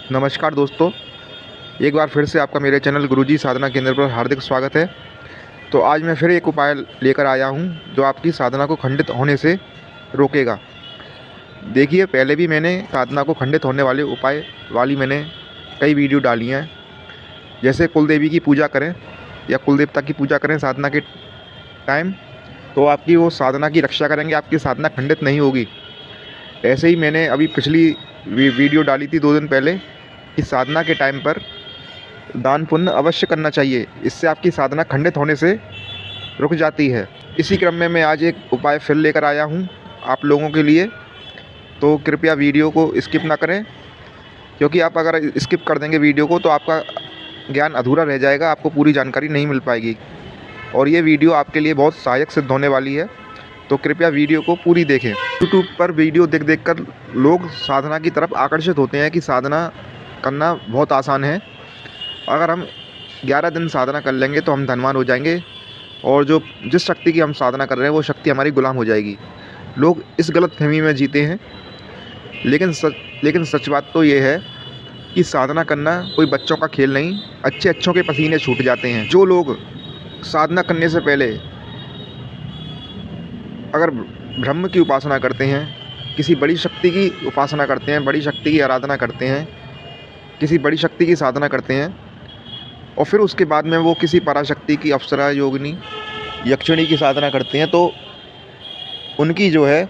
नमस्कार दोस्तों, एक बार फिर से आपका मेरे चैनल गुरुजी साधना केंद्र पर हार्दिक स्वागत है। तो आज मैं फिर एक उपाय लेकर आया हूं जो आपकी साधना को खंडित होने से रोकेगा। देखिए, पहले भी मैंने साधना को खंडित होने वाले उपाय वाली मैंने कई वीडियो डाली हैं। जैसे कुलदेवी की पूजा करें या कुलदेवता की पूजा करें साधना के टाइम, तो आपकी वो साधना की रक्षा करेंगे, आपकी साधना खंडित नहीं होगी। ऐसे ही मैंने अभी पिछली वीडियो डाली थी 2 दिन पहले कि साधना के टाइम पर दान पुण्य अवश्य करना चाहिए, इससे आपकी साधना खंडित होने से रुक जाती है। इसी क्रम में मैं आज एक उपाय फिर लेकर आया हूँ आप लोगों के लिए। तो कृपया वीडियो को स्किप ना करें, क्योंकि आप अगर स्किप कर देंगे वीडियो को तो आपका ज्ञान अधूरा रह जाएगा, आपको पूरी जानकारी नहीं मिल पाएगी और ये वीडियो आपके लिए बहुत सहायक सिद्ध होने वाली है। तो कृपया वीडियो को पूरी देखें। यूट्यूब पर वीडियो देख कर लोग साधना की तरफ आकर्षित होते हैं कि साधना करना बहुत आसान है। अगर हम 11 दिन साधना कर लेंगे तो हम धनवान हो जाएंगे और जिस शक्ति की हम साधना कर रहे हैं वो शक्ति हमारी गुलाम हो जाएगी। लोग इस गलतफहमी में जीते हैं, लेकिन सच बात तो ये है कि साधना करना कोई बच्चों का खेल नहीं। अच्छों के पसीने छूट जाते हैं। जो लोग साधना करने से पहले अगर ब्रह्म की उपासना करते हैं, किसी बड़ी शक्ति की उपासना करते हैं, बड़ी शक्ति की आराधना करते हैं, किसी बड़ी शक्ति की साधना करते हैं और फिर उसके बाद में वो किसी पराशक्ति की, अप्सरा, योगिनी, यक्षिणी की साधना करते हैं, तो उनकी जो है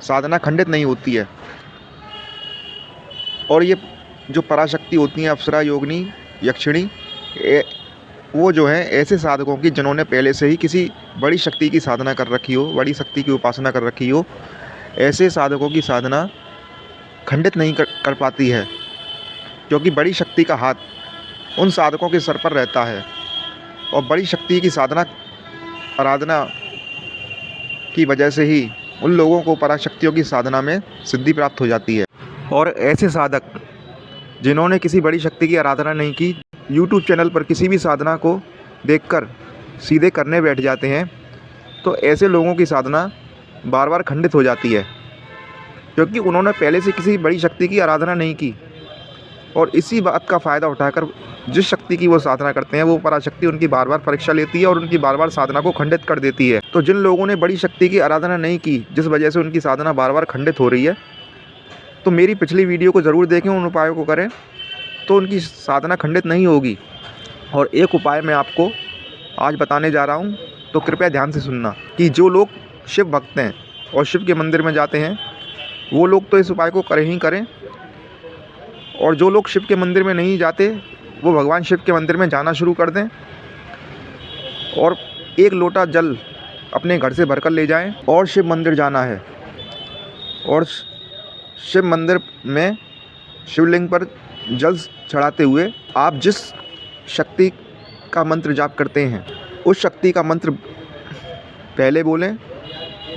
साधना खंडित नहीं होती है। और ये जो पराशक्ति होती हैं, अप्सरा, योगिनी, यक्षिणी, वो जो है ऐसे साधकों की जिन्होंने पहले से ही किसी बड़ी शक्ति की साधना कर रखी हो, बड़ी शक्ति की उपासना कर रखी हो, ऐसे साधकों की साधना खंडित नहीं कर पाती है, क्योंकि बड़ी शक्ति का हाथ उन साधकों के सर पर रहता है और बड़ी शक्ति की साधना, आराधना की वजह से ही उन लोगों को पराशक्तियों की साधना में सिद्धि प्राप्त हो जाती है। और ऐसे साधक जिन्होंने किसी बड़ी शक्ति की आराधना नहीं की, YouTube चैनल पर किसी भी साधना को देखकर सीधे करने बैठ जाते हैं, तो ऐसे लोगों की साधना बार बार खंडित हो जाती है, क्योंकि उन्होंने पहले से किसी बड़ी शक्ति की आराधना नहीं की। और इसी बात का फ़ायदा उठाकर जिस शक्ति की वो साधना करते हैं, वो पराशक्ति उनकी बार बार परीक्षा लेती है और उनकी बार बार साधना को खंडित कर देती है। तो जिन लोगों ने बड़ी शक्ति की आराधना नहीं की, जिस वजह से उनकी साधना बार बार खंडित हो रही है, तो मेरी पिछली वीडियो को ज़रूर देखें, उन उपायों को करें, तो उनकी साधना खंडित नहीं होगी। और एक उपाय मैं आपको आज बताने जा रहा हूँ, तो कृपया ध्यान से सुनना कि जो लोग शिव भक्त हैं और शिव के मंदिर में जाते हैं, वो लोग तो इस उपाय को करें ही करें, और जो लोग शिव के मंदिर में नहीं जाते वो भगवान शिव के मंदिर में जाना शुरू कर दें और 1 लोटा जल अपने घर से भरकर ले जाएं और शिव मंदिर जाना है। और शिव मंदिर में शिवलिंग पर जल चढ़ाते हुए आप जिस शक्ति का मंत्र जाप करते हैं, उस शक्ति का मंत्र पहले बोलें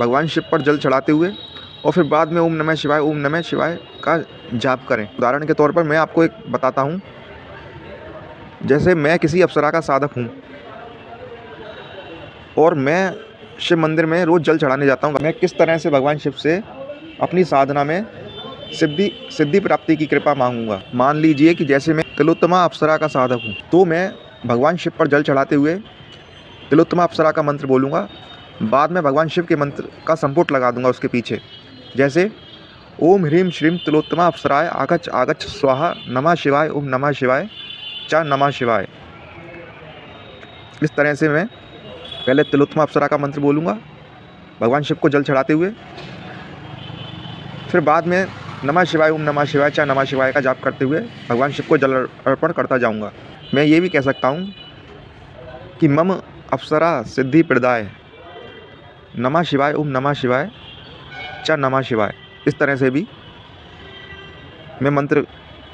भगवान शिव पर जल चढ़ाते हुए, और फिर बाद में ओम नमः शिवाय, ओम नमः शिवाय का जाप करें। उदाहरण के तौर पर मैं आपको एक बताता हूँ। जैसे मैं किसी अप्सरा का साधक हूँ और मैं शिव मंदिर में रोज़ जल चढ़ाने जाता हूँ। मैं किस तरह से भगवान शिव से अपनी साधना में सिद्धि प्राप्ति की कृपा मांगूंगा। मान लीजिए कि जैसे मैं तिलोत्तमा अप्सरा का साधक हूँ, तो मैं भगवान शिव पर जल चढ़ाते हुए तिलोत्तमा अप्सरा का मंत्र बोलूँगा। बाद में भगवान शिव के मंत्र का संपुट लगा दूंगा उसके पीछे, जैसे ओम ह्रीम श्रीम तिलोत्तमा अप्सराय आगच्छ आगच्छ स्वाहा, नमः शिवाय, ओम नमः शिवाय, च नमः शिवाय। इस तरह से मैं पहले तिलोत्तमा अप्सरा का मंत्र बोलूँगा भगवान शिव को जल चढ़ाते हुए, फिर बाद में नमः शिवाय, ओम नमः शिवाय, च नमः शिवाय का जाप करते हुए भगवान शिव को जल अर्पण करता जाऊँगा। मैं ये भी कह सकता हूँ कि मम अप्सरा सिद्धि प्रदाय, नमः शिवाय, ओम नमः शिवाय, च नमः शिवाय। इस तरह से भी मैं मंत्र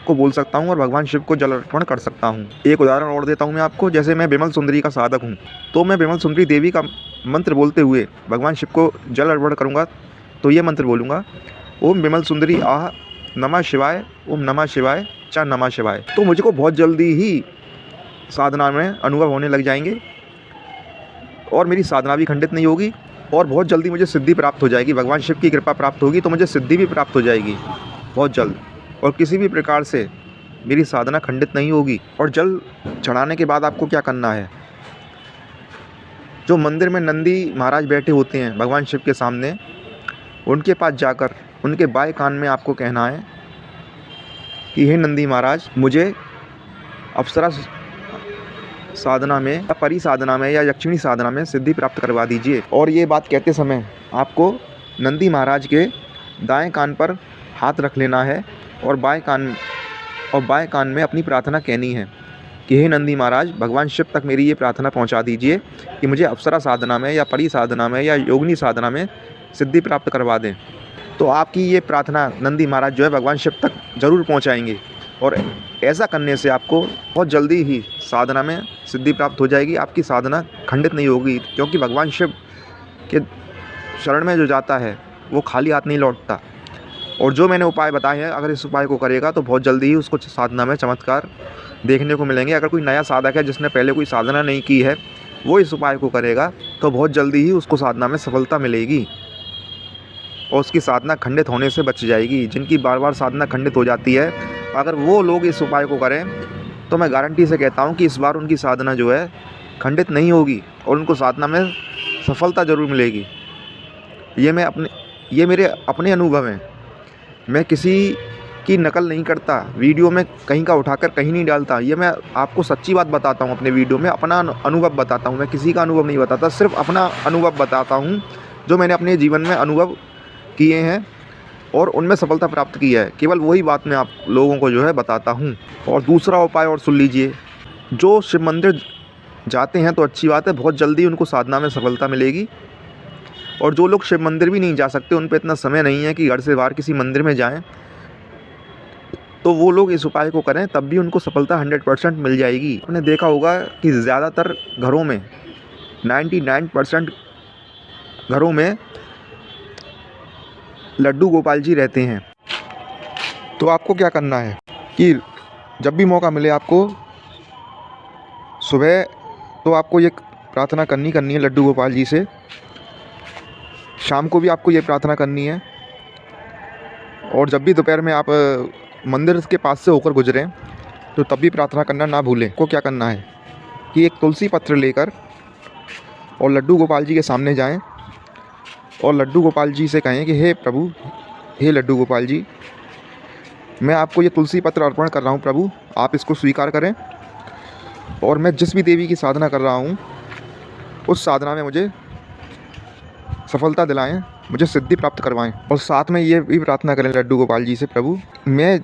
को बोल सकता हूँ और भगवान शिव को जल अर्पण कर सकता हूँ। एक उदाहरण और देता हूँ मैं आपको। जैसे मैं विमल सुंदरी का साधक हूँ, तो मैं विमल सुंदरी देवी का मंत्र बोलते हुए भगवान शिव को जल अर्पण करूँगा, तो ये मंत्र बोलूँगा ओम विमल सुंदरी आह नमः शिवाय, ओम नमः शिवाय, च नमः शिवाय। तो मुझको बहुत जल्दी ही साधना में अनुभव होने लग जाएंगे और मेरी साधना भी खंडित नहीं होगी और बहुत जल्दी मुझे सिद्धि प्राप्त हो जाएगी। भगवान शिव की कृपा प्राप्त होगी तो मुझे सिद्धि भी प्राप्त हो जाएगी बहुत जल्द। और किसी भी प्रकार से मेरी साधना खंडित नहीं होगी। और जल चढ़ाने के बाद आपको क्या करना है, जो मंदिर में नंदी महाराज बैठे होते हैं भगवान शिव के सामने, उनके पास जाकर उनके बाएं कान में आपको कहना है कि हे नंदी महाराज, मुझे अप्सरा साधना में या परी साधना में या यक्षिणी साधना में सिद्धि प्राप्त करवा दीजिए। और ये बात कहते समय आपको नंदी महाराज के दाएं कान पर हाथ रख लेना है और बाएं कान में अपनी प्रार्थना कहनी है कि हे नंदी महाराज, भगवान शिव तक मेरी ये प्रार्थना पहुंचा दीजिए कि मुझे अप्सरा साधना में या परी साधना में या योगिनी साधना में सिद्धि प्राप्त करवा दें। तो आपकी ये प्रार्थना नंदी महाराज जो है भगवान शिव तक ज़रूर पहुंचाएंगे। और ऐसा करने से आपको बहुत जल्दी ही साधना में सिद्धि प्राप्त हो जाएगी। आपकी साधना खंडित नहीं होगी, क्योंकि भगवान शिव के शरण में जो जाता है वो खाली हाथ नहीं लौटता। और जो मैंने उपाय बताए हैं, अगर इस उपाय को करेगा तो बहुत जल्दी ही उसको साधना में चमत्कार देखने को मिलेंगे। अगर कोई नया साधक है जिसने पहले कोई साधना नहीं की है, वो इस उपाय को करेगा तो बहुत जल्दी ही उसको साधना में सफलता मिलेगी और उसकी साधना खंडित होने से बच जाएगी। जिनकी बार बार साधना खंडित हो जाती है, अगर वो लोग इस उपाय को करें तो मैं गारंटी से कहता हूँ कि इस बार उनकी साधना जो है खंडित नहीं होगी और उनको साधना में सफलता ज़रूर मिलेगी। ये मेरे अपने अनुभव हैं। मैं किसी की नकल नहीं करता, वीडियो में कहीं का उठाकर कहीं नहीं डालता। ये मैं आपको सच्ची बात बताता हूँ, अपने वीडियो में अपना अनुभव बताता हूँ। मैं किसी का अनुभव नहीं बताता, सिर्फ अपना अनुभव बताता हूँ जो मैंने अपने जीवन में अनुभव किए हैं और उनमें सफलता प्राप्त की है। केवल वही बात मैं आप लोगों को जो है बताता हूँ। और दूसरा उपाय और सुन लीजिए, जो शिव मंदिर जाते हैं तो अच्छी बात है, बहुत जल्दी उनको साधना में सफलता मिलेगी। और जो लोग शिव मंदिर भी नहीं जा सकते, उन पर इतना समय नहीं है कि घर से बाहर किसी मंदिर में जाएं, तो वो लोग इस उपाय को करें, तब भी उनको सफलता 100% मिल जाएगी। आपने देखा होगा कि ज़्यादातर घरों में 99% घरों में लड्डू गोपाल जी रहते हैं। तो आपको क्या करना है कि जब भी मौका मिले आपको, सुबह तो आपको ये प्रार्थना करनी है लड्डू गोपाल जी से, शाम को भी आपको ये प्रार्थना करनी है, और जब भी दोपहर में आप मंदिर के पास से होकर गुजरें तो तब भी प्रार्थना करना ना भूलें। को क्या करना है कि एक तुलसी पत्र लेकर और लड्डू गोपाल जी के सामने जाएं और लड्डू गोपाल जी से कहें कि हे प्रभु, हे लड्डू गोपाल जी, मैं आपको ये तुलसी पत्र अर्पण कर रहा हूँ प्रभु, आप इसको स्वीकार करें और मैं जिस भी देवी की साधना कर रहा हूँ उस साधना में मुझे सफलता दिलाएं, मुझे सिद्धि प्राप्त करवाएं। और साथ में ये भी प्रार्थना करें लड्डू गोपाल जी से, प्रभु मैं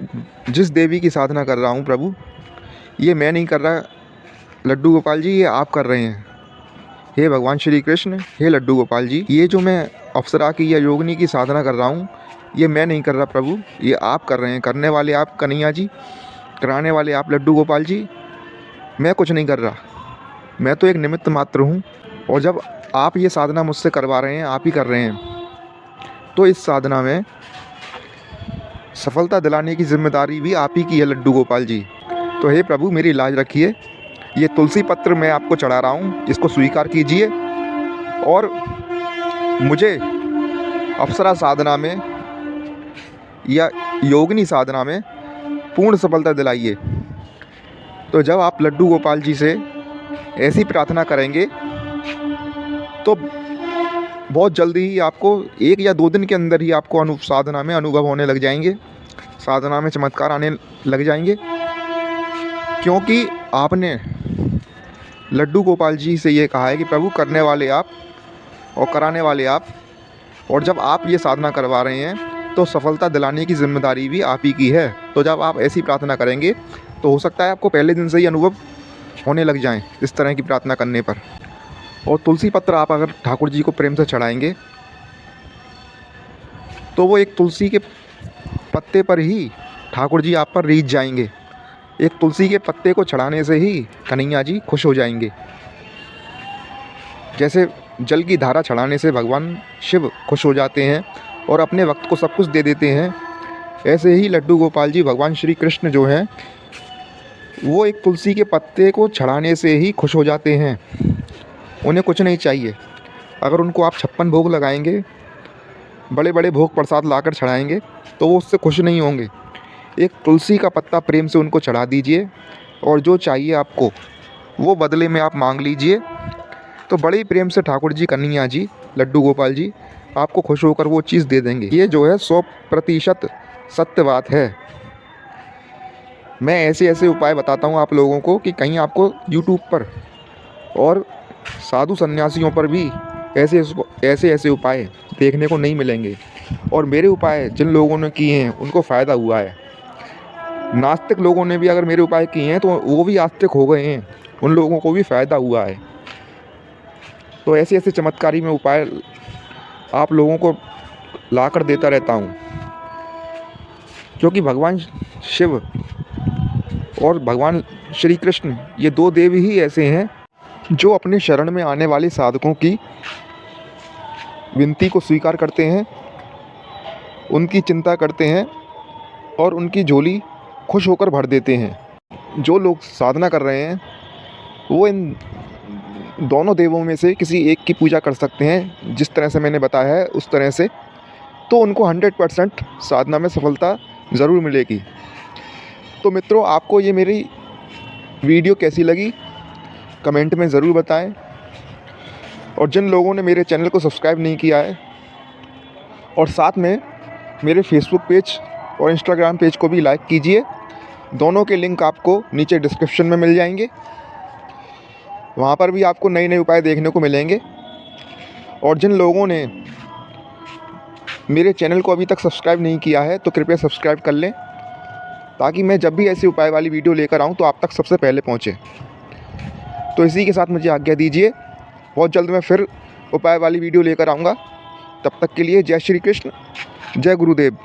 जिस देवी की साधना कर रहा हूँ प्रभु, ये मैं नहीं कर रहा लड्डू गोपाल जी, ये आप कर रहे हैं। हे भगवान श्री कृष्ण, हे लड्डू गोपाल जी, ये जो मैं अप्सरा की या योगिनी की साधना कर रहा हूँ, ये मैं नहीं कर रहा प्रभु, ये आप कर रहे हैं। करने वाले आप कन्हैया जी, कराने वाले आप लड्डू गोपाल जी, मैं कुछ नहीं कर रहा, मैं तो एक निमित्त मात्र हूँ। और जब आप ये साधना मुझसे करवा रहे हैं, आप ही कर रहे हैं, तो इस साधना में सफलता दिलाने की जिम्मेदारी भी आप ही की है लड्डू गोपाल जी। तो हे प्रभु, मेरी लाज रखिए, ये तुलसी पत्र मैं आपको चढ़ा रहा हूँ, इसको स्वीकार कीजिए और मुझे अप्सरा साधना में या योगिनी साधना में पूर्ण सफलता दिलाइए। तो जब आप लड्डू गोपाल जी से ऐसी प्रार्थना करेंगे तो बहुत जल्दी ही आपको 1 या 2 दिन के अंदर ही आपको साधना में अनुभव होने लग जाएंगे, साधना में चमत्कार आने लग जाएंगे, क्योंकि आपने लड्डू गोपाल जी से ये कहा है कि प्रभु करने वाले आप और कराने वाले आप, और जब आप ये साधना करवा रहे हैं तो सफलता दिलाने की जिम्मेदारी भी आप ही की है। तो जब आप ऐसी प्रार्थना करेंगे तो हो सकता है आपको पहले दिन से ही अनुभव होने लग जाएं इस तरह की प्रार्थना करने पर। और तुलसी पत्र आप अगर ठाकुर जी को प्रेम से चढ़ाएंगे तो वो एक तुलसी के पत्ते पर ही ठाकुर जी आप पर रीझ जाएंगे। एक तुलसी के पत्ते को चढ़ाने से ही कन्हैया जी खुश हो जाएंगे। जैसे जल की धारा चढ़ाने से भगवान शिव खुश हो जाते हैं और अपने वक्त को सब कुछ दे देते हैं, ऐसे ही लड्डू गोपाल जी भगवान श्री कृष्ण जो हैं वो एक तुलसी के पत्ते को चढ़ाने से ही खुश हो जाते हैं। उन्हें कुछ नहीं चाहिए। अगर उनको आप 56 भोग लगाएंगे, बड़े बड़े भोग प्रसाद लाकर चढ़ाएंगे, तो वो उससे खुश नहीं होंगे। एक तुलसी का पत्ता प्रेम से उनको चढ़ा दीजिए और जो चाहिए आपको वो बदले में आप मांग लीजिए। तो बड़े ही प्रेम से ठाकुर जी, कन्हैया जी, लड्डू गोपाल जी आपको खुश होकर वो चीज़ दे देंगे। ये जो है 100% सत्य बात है। मैं ऐसे ऐसे उपाय बताता हूँ आप लोगों को कि कहीं आपको यूट्यूब पर और साधु सन्यासियों पर भी ऐसे ऐसे उपाय देखने को नहीं मिलेंगे। और मेरे उपाय जिन लोगों ने किए हैं उनको फ़ायदा हुआ है। नास्तिक लोगों ने भी अगर मेरे उपाय किए हैं तो वो भी आस्तिक हो गए हैं, उन लोगों को भी फ़ायदा हुआ है। तो ऐसे ऐसे चमत्कारी मैं उपाय आप लोगों को ला कर देता रहता हूँ, क्योंकि भगवान शिव और भगवान श्री कृष्ण ये दो देव ही ऐसे हैं जो अपने शरण में आने वाले साधकों की विनती को स्वीकार करते हैं, उनकी चिंता करते हैं और उनकी झोली खुश होकर भर देते हैं। जो लोग साधना कर रहे हैं वो इन दोनों देवों में से किसी एक की पूजा कर सकते हैं, जिस तरह से मैंने बताया है उस तरह से, तो उनको 100% साधना में सफलता ज़रूर मिलेगी। तो मित्रों, आपको ये मेरी वीडियो कैसी लगी कमेंट में ज़रूर बताएं। और जिन लोगों ने मेरे चैनल को सब्सक्राइब नहीं किया है और साथ में मेरे फेसबुक पेज और इंस्टाग्राम पेज को भी लाइक कीजिए। दोनों के लिंक आपको नीचे डिस्क्रिप्शन में मिल जाएंगे, वहाँ पर भी आपको नए नए उपाय देखने को मिलेंगे। और जिन लोगों ने मेरे चैनल को अभी तक सब्सक्राइब नहीं किया है तो कृपया सब्सक्राइब कर लें, ताकि मैं जब भी ऐसी उपाय वाली वीडियो लेकर आऊँ तो आप तक सबसे पहले पहुँचे। तो इसी के साथ मुझे आज्ञा दीजिए, बहुत जल्द मैं फिर उपाय वाली वीडियो लेकर आऊँगा। तब तक के लिए जय श्री कृष्ण, जय गुरुदेव।